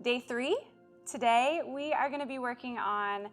Day 3. Today we are going to be working on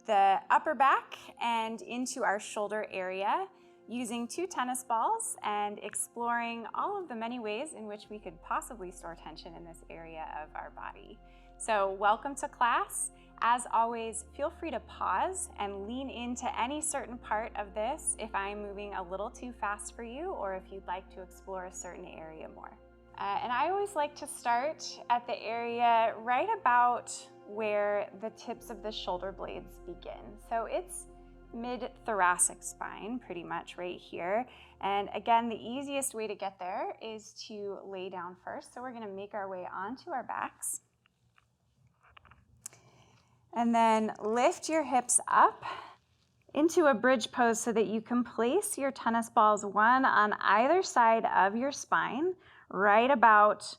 the upper back and into our shoulder area using 2 tennis balls and exploring all of the many ways in which we could possibly store tension in this area of our body. So welcome to class. As always, feel free to pause and lean into any certain part of this if I'm moving a little too fast for you or if you'd like to explore a certain area more. And I always like to start at the area right about where the tips of the shoulder blades begin. So it's mid-thoracic spine, pretty much right here. And again, the easiest way to get there is to lay down first. So we're going to make our way onto our backs. And then lift your hips up into a bridge pose so that you can place your tennis balls one on either side of your spine, right about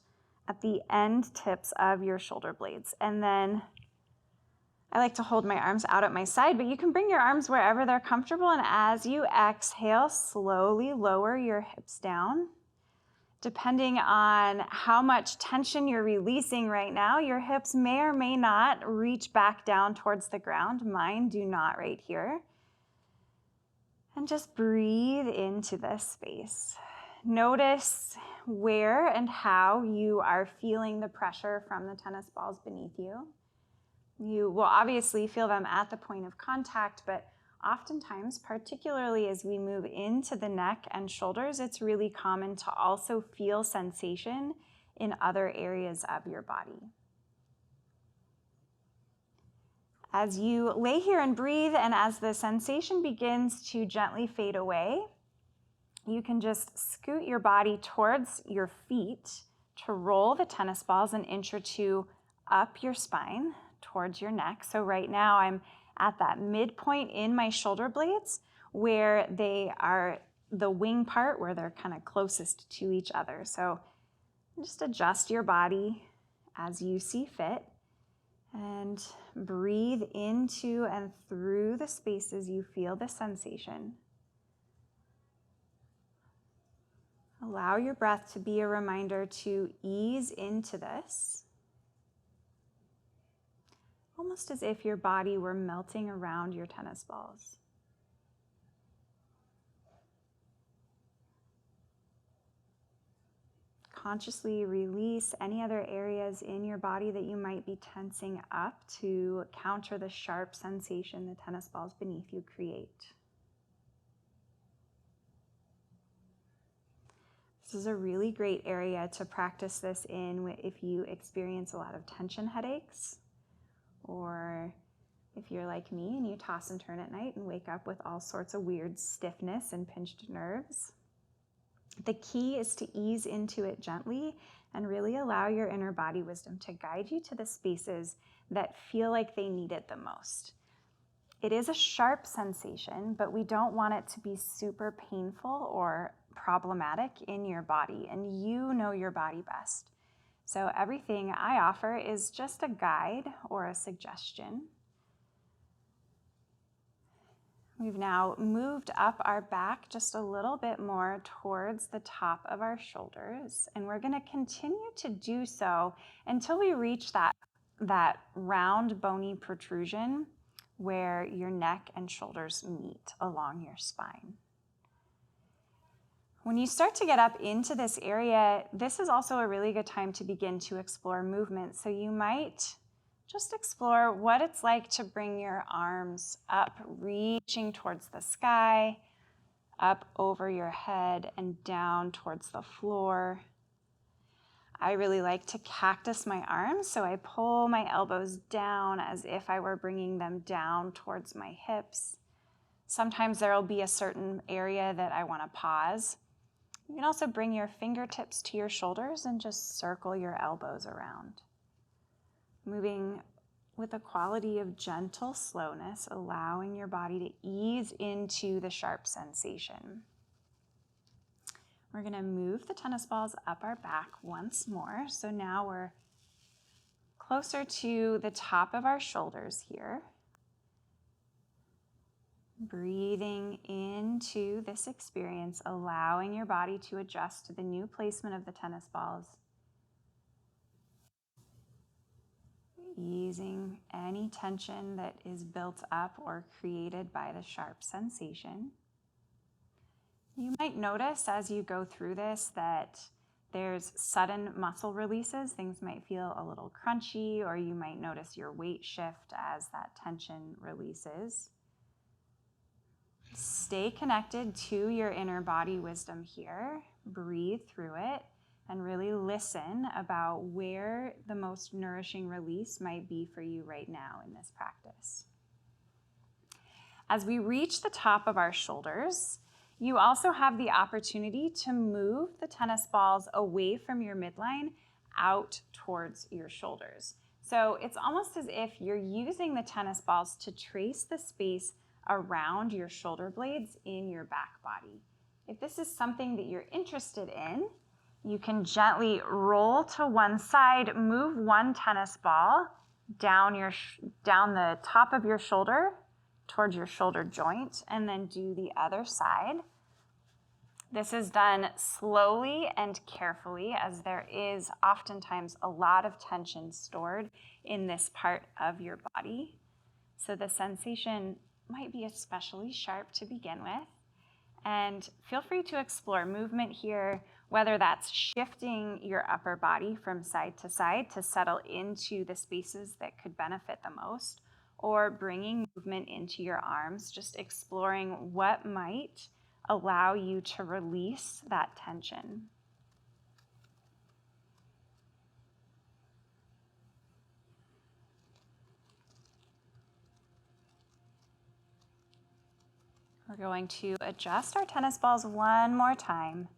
at the end tips of your shoulder blades. And then I like to hold my arms out at my side, but you can bring your arms wherever they're comfortable. And as you exhale, slowly lower your hips down. Depending on how much tension you're releasing right now, your hips may or may not reach back down towards the ground. Mine do not right here. And just breathe into this space. Notice where and how you are feeling the pressure from the tennis balls beneath you. You will obviously feel them at the point of contact, but oftentimes, particularly as we move into the neck and shoulders, it's really common to also feel sensation in other areas of your body. As you lay here and breathe, and as the sensation begins to gently fade away, you can just scoot your body towards your feet to roll the tennis balls an inch or two up your spine towards your neck. So right now I'm at that midpoint in my shoulder blades where they are the wing part where they're kind of closest to each other. So just adjust your body as you see fit and breathe into and through the spaces you feel the sensation. Allow your breath to be a reminder to ease into this, almost as if your body were melting around your tennis balls. Consciously release any other areas in your body that you might be tensing up to counter the sharp sensation the tennis balls beneath you create. This is a really great area to practice this in if you experience a lot of tension headaches, or if you're like me and you toss and turn at night and wake up with all sorts of weird stiffness and pinched nerves. The key is to ease into it gently and really allow your inner body wisdom to guide you to the spaces that feel like they need it the most. It is a sharp sensation, but we don't want it to be super painful or problematic in your body, and you know your body best. So everything I offer is just a guide or a suggestion. We've now moved up our back just a little bit more towards the top of our shoulders, and we're going to continue to do so until we reach that round bony protrusion where your neck and shoulders meet along your spine. When you start to get up into this area, this is also a really good time to begin to explore movement. So you might just explore what it's like to bring your arms up, reaching towards the sky, up over your head and down towards the floor. I really like to cactus my arms, so I pull my elbows down as if I were bringing them down towards my hips. Sometimes there will be a certain area that I want to pause. You can also bring your fingertips to your shoulders and just circle your elbows around. Moving with a quality of gentle slowness, allowing your body to ease into the sharp sensation. We're going to move the tennis balls up our back once more. So now we're closer to the top of our shoulders here. Breathing into this experience, allowing your body to adjust to the new placement of the tennis balls. easing any tension that is built up or created by the sharp sensation. You might notice as you go through this that there's sudden muscle releases. Things might feel a little crunchy, or you might notice your weight shift as that tension releases. Stay connected to your inner body wisdom here. Breathe through it and really listen about where the most nourishing release might be for you right now in this practice. As we reach the top of our shoulders, you also have the opportunity to move the tennis balls away from your midline out towards your shoulders. So it's almost as if you're using the tennis balls to trace the space around your shoulder blades in your back body. If this is something that you're interested in, you can gently roll to one side, move one tennis ball down the top of your shoulder towards your shoulder joint, and then do the other side. This is done slowly and carefully, as there is oftentimes a lot of tension stored in this part of your body. So the sensation might be especially sharp to begin with. And feel free to explore movement here, whether that's shifting your upper body from side to side to settle into the spaces that could benefit the most, or bringing movement into your arms, just exploring what might allow you to release that tension. We're going to adjust our tennis balls one more time.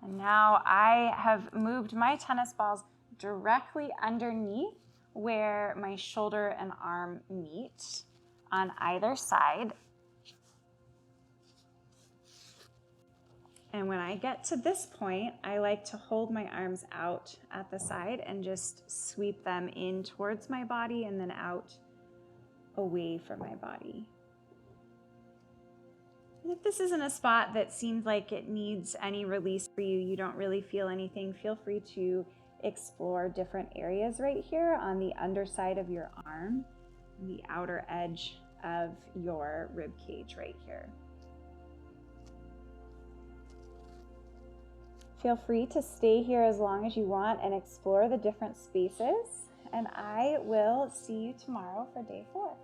And now I have moved my tennis balls directly underneath where my shoulder and arm meet on either side. And when I get to this point, I like to hold my arms out at the side and just sweep them in towards my body and then out away from my body. And if this isn't a spot that seems like it needs any release for you, you don't really feel anything, feel free to explore different areas right here on the underside of your arm, and the outer edge of your rib cage right here. Feel free to stay here as long as you want and explore the different spaces, and I will see you tomorrow for day 4.